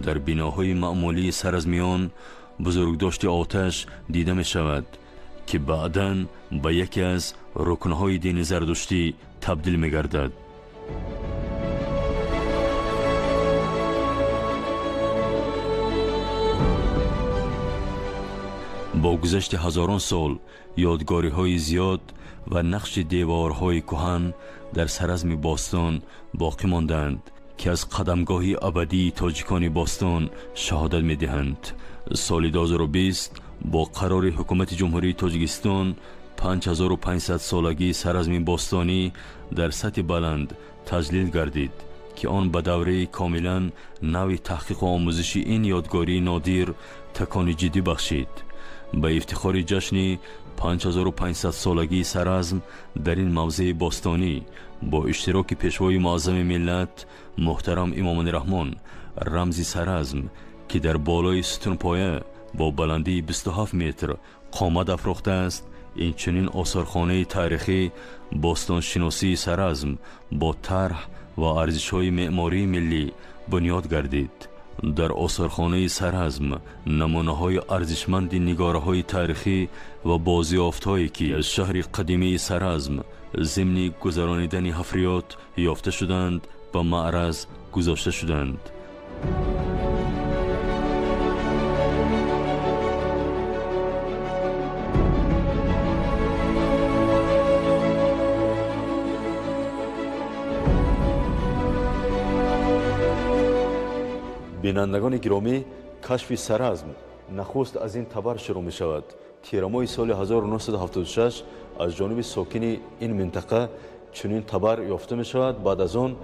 در بناهای معمولی سرازمیان بزرگداشت آتش دیده می شود که بعداً به یکی از رکنهای دین زرتشتی تبدیل می گردد. با گذشت هزاران سال یادگاری های زیاد و نقش دیوارهای کهن در سرازم باستان باقی ماندند که از قدمگاهی ابدی تاجیکان باستان شهادت می دهند. سال 2020 با قرار حکومت جمهوری تاجیکستان 5500 سالگی سرازم باستانی در سطح بلند تجلیل گردید که آن به دوره کاملا نوی تحقیق و آموزش این یادگاری نادر تکان جدی بخشید. به افتخار جشن 5500 سالگی سرازم در این موضع باستانی با اشتراک پیشوای معظم ملت محترم امام رحمان رمز سرازم که در بالای ستون پایه با بلندی 27 متر قامت افروخته است، این چنین آثارخانه تاریخی باستان شناسی سرازم با طرح و ارزش‌های معماری ملی بنیاد گردید. در آثارخانه سرازم نمونه‌های ارزشمند نگاره‌های تاریخی و بازیافت‌هایی که از شهر قدیمی سرازم ضمن گذرانیدن حفریات یافته شدند به معرض گذاشته شدند. بینندگان گرامی، کشف سرازم نخست از این تبر شروع می شود. تیرماه سال 1976 از جانب ساکن این منطقه چنین تبر یافته می شود. بعد از آن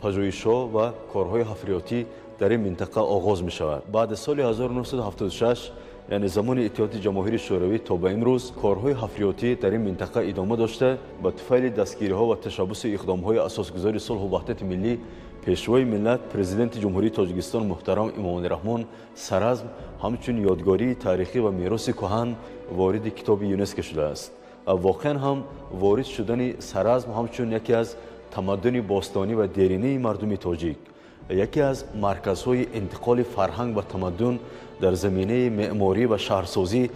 پژوهش‌ها و کارهای حفریاتی در این منطقه آغاز می شود. بعد سال 1976 یعنی زمان اتحاد جماهیر شوروی تا به امروز کارهای حفریاتی در این منطقه ادامه داشته. با طفیل دستگیری‌ها و تشبث اقدام‌های اساسگذار صلح و وحدت ملی پیشوای ملت پرزیدنت جمهوری تاجیکستان محترم امام رحمان سرازم همچون یادگاری تاریخی و میراث کهن وارد کتاب یونسکو شده است. واقعا هم وارد شدن سرازم همچون یکی از تمدن باستانی و دیرینه مردم تاجیک، یکی از مرکزهای انتقال فرهنگ و تمدن در زمینه معماری و شهرسازی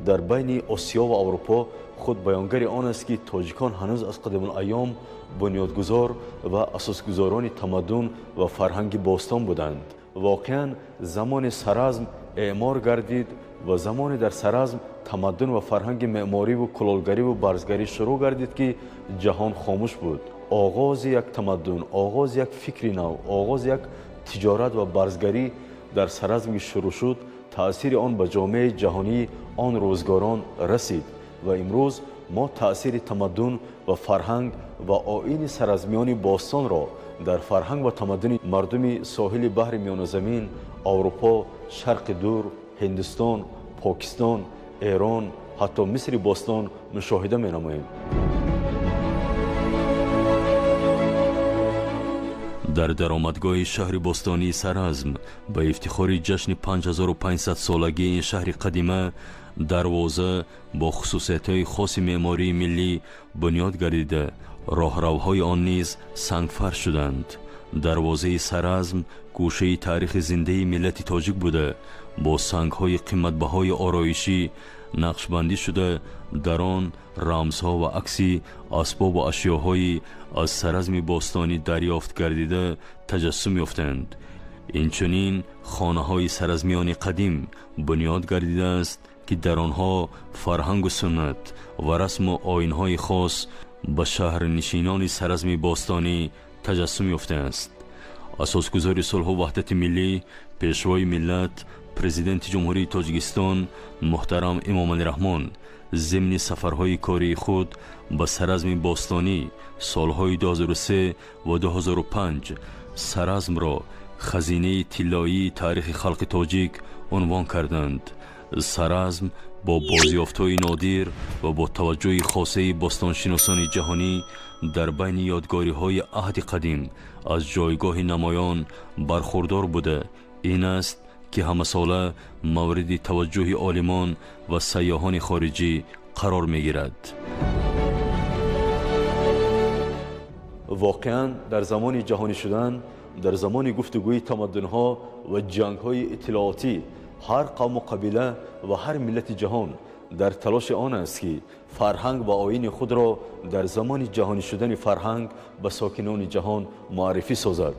در بین آسیا و اروپا خود بیانگر آن است که تاجیکان هنوز از قدیم الایام بنیادگذار و اساسگذاران تمدن و فرهنگ باستان بودند. واقعا زمان سرازم اعمار گردید و زمان در سرازم تمدن و فرهنگ معماری و کلالگری و برزگری شروع گردید که جهان خاموش بود. آغاز یک تمدن، آغاز یک فکر نو، آغاز یک تجارت و برزگری در سرازم شروع شد. تأثیر آن به جامعه جهانی آن روزگاران رسید و امروز ما تأثیر تمدن و فرهنگ و آیین سرازمیان باستان را در فرهنگ و تمدن مردم ساحل بحر میان زمین، اروپا، شرق دور، هندوستان، پاکستان، ایران، حتی مصر باستان مشاهده می نماییم. در درآمدگاه شهر باستانی سرازم به افتخار جشن 5500 سالگی این شهر قدیمه دروازه با خصوصیت‌های خاص معماری ملی بنیاد گردیده، راهروهای آن نیز سنگفرش شدند. دروازه سرازم گوشه تاریخ زنده ملت تاجیک بوده، با سنگ‌های قیمت‌بهای آرایشی نقشبندی شده. در آن رمزها و عکسی اسباب و اشیاءهای از سرازم باستانی دریافت گردیده تجسم یافتند. اینچنین خانه‌های سرازمیان قدیم بنیاد گردیده است که در آنها فرهنگ و سنت و رسم و آیین‌های خاص به شهرنشینان سرازم باستانی تجسم یافته است. اساسگذار صلح و وحدت ملی پیشوای ملت پرزیدنت جمهوری تاجیکستان محترم امام رحمان ضمن سفرهای کاری خود به سرازم باستانی سالهای 2003 و 2005 سرازم را خزینه طلایی تاریخ خلق تاجیک عنوان کردند. سرازم با بازیافت‌های نادر و با توجه خاصه باستانشناسان جهانی در بین یادگاری‌های عهد قدیم از جایگاه نمایان برخوردار بوده. این است که همه ساله مورد توجه عالمان و سیاحان خارجی قرار می‌گیرد. واقعا در زمان جهانی شدن در زمان گفتگوی تمدن‌ها و جنگ‌های اطلاعاتی هر قوم و قبیله و هر ملت جهان در تلاش آن است که فرهنگ و آیین خود را در زمان جهانی شدن فرهنگ به ساکنان جهان معرفی سازد.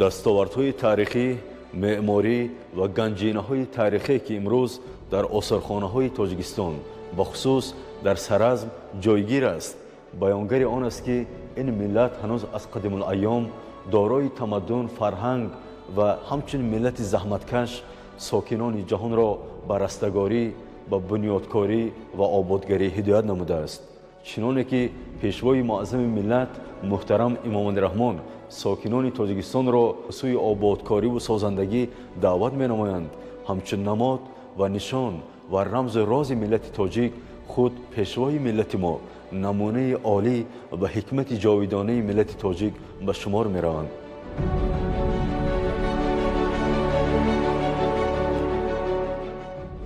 دستاوردهای تاریخی، معماری و گنجینه‌های تاریخی که امروز در آثارخانه‌های تاجیکستان بخصوص در سرازم جایگیر است، بیانگر آن است که این ملت هنوز از قدیم الایام دارای تمدن، فرهنگ و همچنین ملت زحمتکش ساکنان جهان را به رستگاری، به بنیادکاری و آبادگری هدایت نموده است. چنانه که پیشوای معظم ملت محترم امام الرحمن ساکنان تاجیکستان را به سوی آبادکاری و سازندگی دعوت می‌نمایند، همچون نماد و نشان و رمز راز ملت تاجیک خود پیشوای ملت ما نمونه عالی و حکمت جاودانه ملت تاجیک به شمار می‌روند.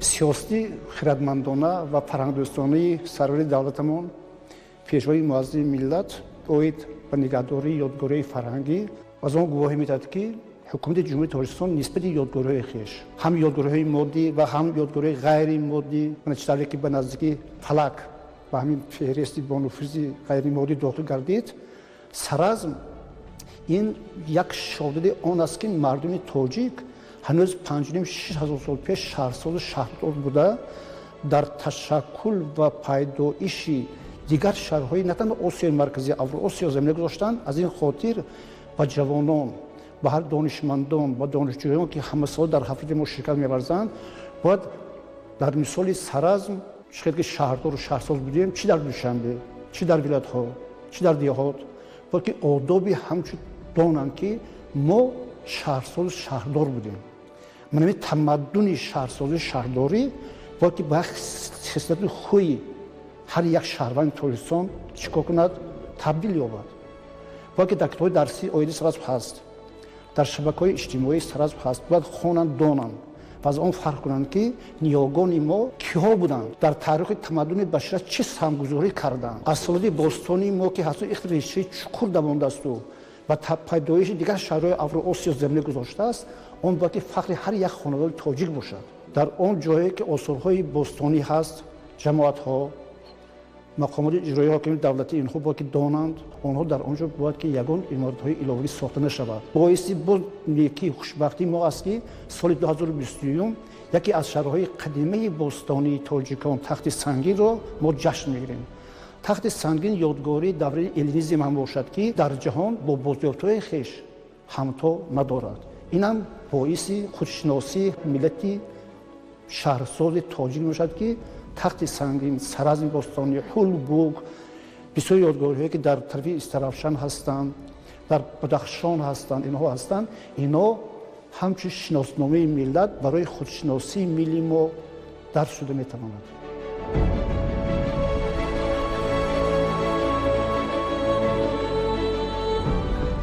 سیاستی خردمندانه و فرهنگدوستانه سرور دولتمان پیشوای معظم ملت اوید به نگهداری یادگاری فرهنگی از آن گواهی می‌دهد که حکومت جمهوری تاجیکستان نسبت یادگاری‌های خویش هم یادگاری‌های مادی و هم یادگاری غیر مادی منچتالی که به نزدیکی فلک و همین فهرست با نفوذ غیر مادی داخل گردید، سرازم این یک شاهد آن است که مردم تاجیک هنوز 5,000-6,000 سال پیش شهرساز شهردار بوده، در تشکل و پیدایش دیگر شهرهای نه تنها آسیای مرکزی اوراسیا زمینه گذاشتند. از این خاطر با جوانان و هر دانشمندان و دانشجویان که همه سال در حفله ما شرکت می‌ورزند باید در مثال سرازم چقدر که شهردار و شهرساز بودیم، چی در دوشنبه، چی در ولایت‌ها، چی در دیهات، بلکه آدابی همچون دانند که ما شهرساز شهردار بودیم. من همین تمدن شهرسازی شهرداری بلکه با خصلت خوی هر یک شهروند تاجیکستان چیکار کند تبدیل یابد. بلکه در کتاب درسی آیین سرازم هست، در شبکه‌های اجتماعی سرازم هست، باید خوانند دانند و از آن فرق کنند که نیاگان ما کیها بودند، در تاریخ تمدن بشریت چه سهمگذاری کردند. اصالت باستانی ما که هست یک ریشه چکور دوانده است و پیدایش دیگر شهرهای اوراسیا زمینه گذاشته است، آن باید که فخر هر یک خانواده تاجیک باشد. در آن جایی که آثارهای باستانی هست، جماعت‌ها، مقامات اجرایی حاکم دولتی اینها باید که دانند، آنها در آنجا باید که یگان عمارت‌های الهی ساخته نشود. باعث باز نیکی خوشبختی ما است که سال 2021 یکی از شهرهای قدیمی باستانی تاجیکان تخت سنگین را ما جشن می‌گیریم. تخت سنگین یادگاری دوره الینیسم هم باشد که در جهان با بازیافت‌های خویش همتا ندارد. این هم باعث خودشناسی ملت شهرساز تاجیک می‌شود که تخت سنگین، سرازم باستانی، هولبوگ، بسیار یادگاری‌هایی که در طرف استرافشان هستند، در بدخشان هستند، اینها هستند، اینا همچون شناسنامه ملت برای خودشناسی ملی ما درس شده می‌تواند.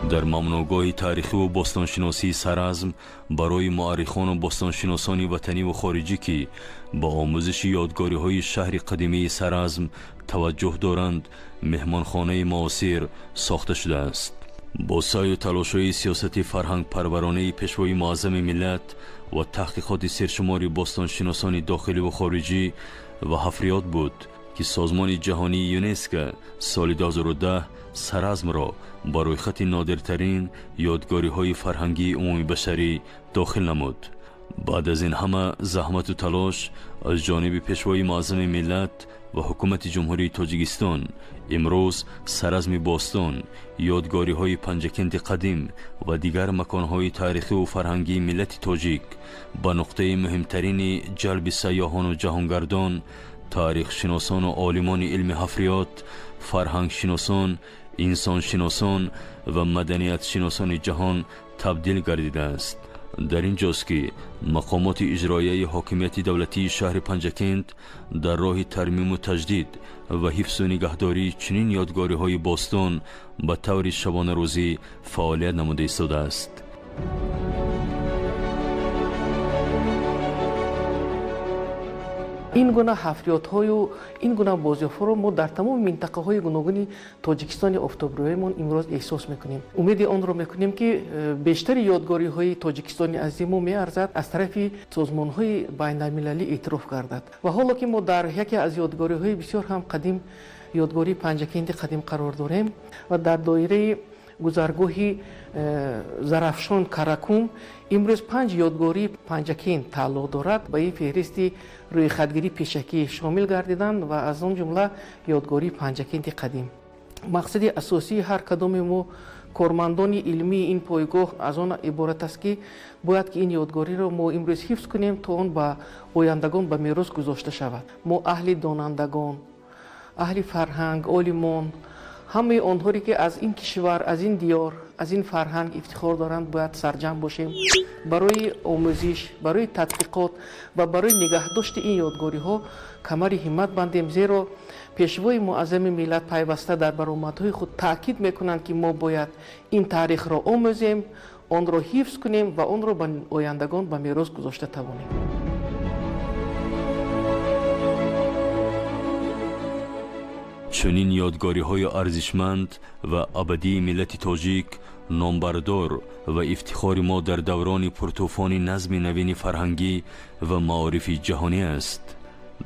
در ممنوعگاه تاریخی و باستانشناسی سرازم برای مورخان و باستانشناسان وطنی و خارجی که با آموزش یادگاری‌های شهر قدیمی سرازم توجه دارند، مهمانخانه معاصر ساخته شده است. با سعی و تلاش‌های سیاست فرهنگ پرورانه پیشوای معظم ملت و تحقیقات سرشماری باستانشناسان داخلی و خارجی و حفریات بود که سازمان جهانی یونسکو سال 2010 سرازم را برای خط نادرترین یادگاری‌های فرهنگی عمومی بشری داخل نمود. بعد از این همه زحمت و تلاش از جانب پیشوای معظم ملت و حکومت جمهوری تاجیکستان، امروز سرازم باستان، یادگاری‌های پنجکند قدیم و دیگر مکان‌های تاریخی و فرهنگی ملت تاجیک به نقطه مهمترین جلب سیاحان و جهانگردان، تاریخ شناسان و عالمان علم حفریات، فرهنگ شناسان، انسان شناسان و مدنیت شناسان جهان تبدیل گردیده است. در اینجاست که مقامات اجرایی حاکمیت دولتی شهر پنجکند در راه ترمیم و تجدید و حفظ و نگهداری چنین یادگاری‌های باستان به طور شبانه روزی فعالیت نموده ایستاده است. این گونه حفریات‌های و این گونه بازیاف‌ها رو ما در تمام منطقه‌های گوناگون تاجیکستان افتابرویمون امروز احساس می‌کنیم. امید آن رو می‌کنیم که بیشتر یادگاری‌های تاجیکستان عزیز ما می‌ارزد از طرف سازمان‌های بین‌المللی اعتراف گردد. و حالا که ما در یکی از یادگاری‌های بسیار هم قدیم یادگاری پنجکند قدیم قرار داریم و در دایره گذرگاهی زرافشان کاراکوم امروز 5 یادگاری پنجکند تعلق دارد. به این فهرستی روی خطگیری پیشکی شامل گردیدند و از آن جمله یادگاری پنجکند قدیم. مقصد اساسی هر کدام ما کارمندان علمی این پایگاه از آن عبارت است که باید که این یادگاری را ما امروز حفظ کنیم تا آن به آیندگان به میراث گذاشته شود. ما اهل دانندگان، اهل فرهنگ، عالمان، همه آنهایی که از این کشور، از این دیار، از این فرهنگ افتخار دارند باید سرجم باشیم برای آموزش، برای تحقیقات و برای نگهداشت این یادگاری ها کمر همت بندیم، زیرا پیشوای معظم ملت پیوسته در برآمدهای خود تاکید میکنند که ما باید این تاریخ را آموزیم، آن را حفظ کنیم و آن را به آیندگان به میراث گذاشته توانیم. چنین یادگاری‌های ارزشمند و ابدی ملت تاجیک نامبردار و افتخار ما در دوران پرطوفان نظم نوین فرهنگی و معارفی جهانی است.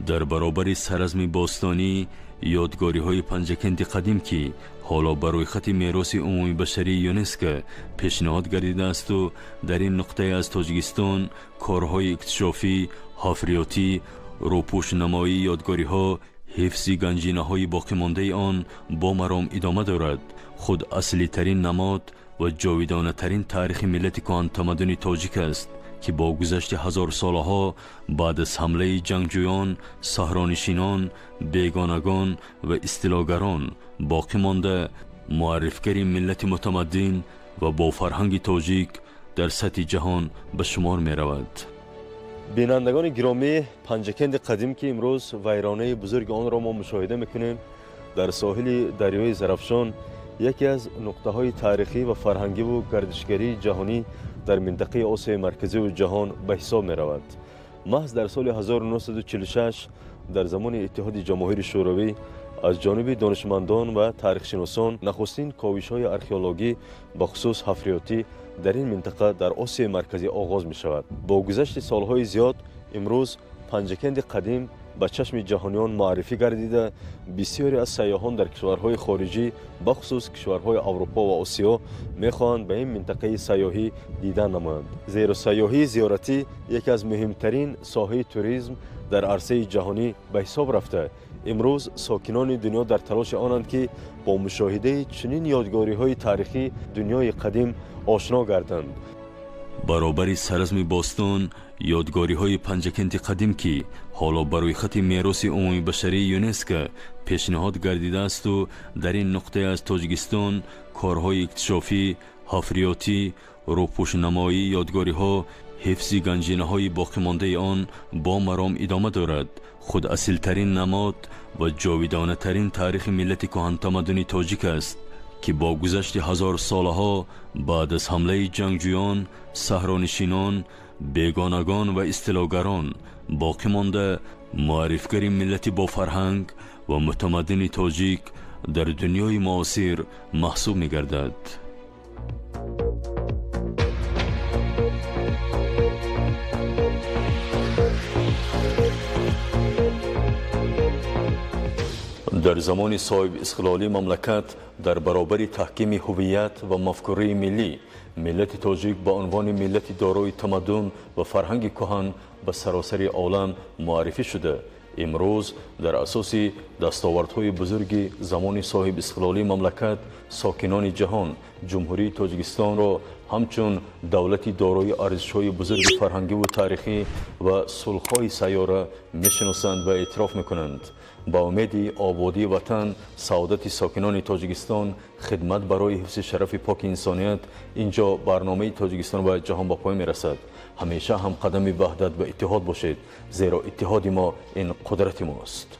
در برابر سرزم باستانی یادگاری‌های پنجکند قدیم که حالا برای خط میراث عمومی بشری یونسکو پیشنهاد گردیده است و در این نقطه از تاجیکستان کارهای اکتشافی، حفریاتی، روپوش نمایی یادگاری‌ها حفظ گنجینه های باقی مانده آن با مرام ادامه دارد. خود اصلی ترین نماد و جاودانه ترین تاریخ ملت کهن تمدن تاجیک است که با گذشت هزار سالها بعد از حمله جنگجویان، صحرانشینان، بیگانگان و استیلاگران باقی مانده معرفگر ملت متمدن و با فرهنگ تاجیک در سطح جهان به شمار می رود. بینندگان گرامی، پنجکند قدیم که امروز ویرانه بزرگ آن را ما مشاهده میکنیم در ساحل دریای زرافشان یکی از نقطه های تاریخی و فرهنگی و گردشگری جهانی در منطقه آسیای مرکزی و جهان به حساب می رود. محض در سال 1946 در زمان اتحاد جماهیر شوروی از جانب دانشمندان و تاریخشناسان نخستین کاوش‌های آرکئولوژی بخصوص حفریاتی در این منطقه در آسیای مرکزی آغاز می شود. با گذشت سالهای زیاد امروز پنجکند قدیم به چشم جهانیان معرفی گردیده بسیاری از سیاحان در کشورهای خارجی بخصوص کشورهای اروپا و آسیا میخواهند به این منطقه سیاحی دیدن نمایند، زیرا سیاحی زیارتی یکی از مهمترین ساحه توریسم در عرصه جهانی به حساب رفته. امروز ساکنان دنیا در تلاش آنند که با مشاهده چنین یادگاری‌های تاریخی دنیای قدیم آشنا گردند. برابر سرزم باستان یادگاری‌های پنجکند قدیم که حالا برای خط میراث عمومی بشری یونسکو پیشنهاد گردیده است و در این نقطه از تاجیکستان کارهای اکتشافی، حفریاتی، روپوش نمایی یادگاری‌ها حفظ گنجینه‌های باقی مانده آن با مرام ادامه دارد. خود اصیل‌ترین نماد و جاودانه ترین تاریخ ملت کهن تمدن تاجیک است که با گذشت هزار سالها بعد از حمله جنگجویان، صحرانشینان، بیگانگان و استیلاگران باقی مانده معرفگر ملت با فرهنگ و متمدن تاجیک در دنیای معاصر محسوب می گردد. در زمان صاحب استقلالی مملکت در برابر تحکیم هویت و مفکوره ملی، ملت تاجیک با عنوان ملت دارای تمدن و فرهنگ کهن به سراسر عالم معرفی شده. امروز در اساس دستاوردهای بزرگ زمان صاحب استقلالی مملکت، ساکنان جهان جمهوری تاجیکستان را همچون دولتی دارای ارزش‌های بزرگ فرهنگی و تاریخی و صلح‌های سیاره می‌شناسند و اعتراف می‌کنند. با امید آبادی وطن، سعادت ساکنان تاجیکستان، خدمت برای حفظ شرف پاک انسانیت، اینجا برنامه تاجیکستان و جهان به پایان می‌رسد. همیشه هم قدم وحدت و اتحاد باشید، زیرا اتحاد ما این قدرت ماست.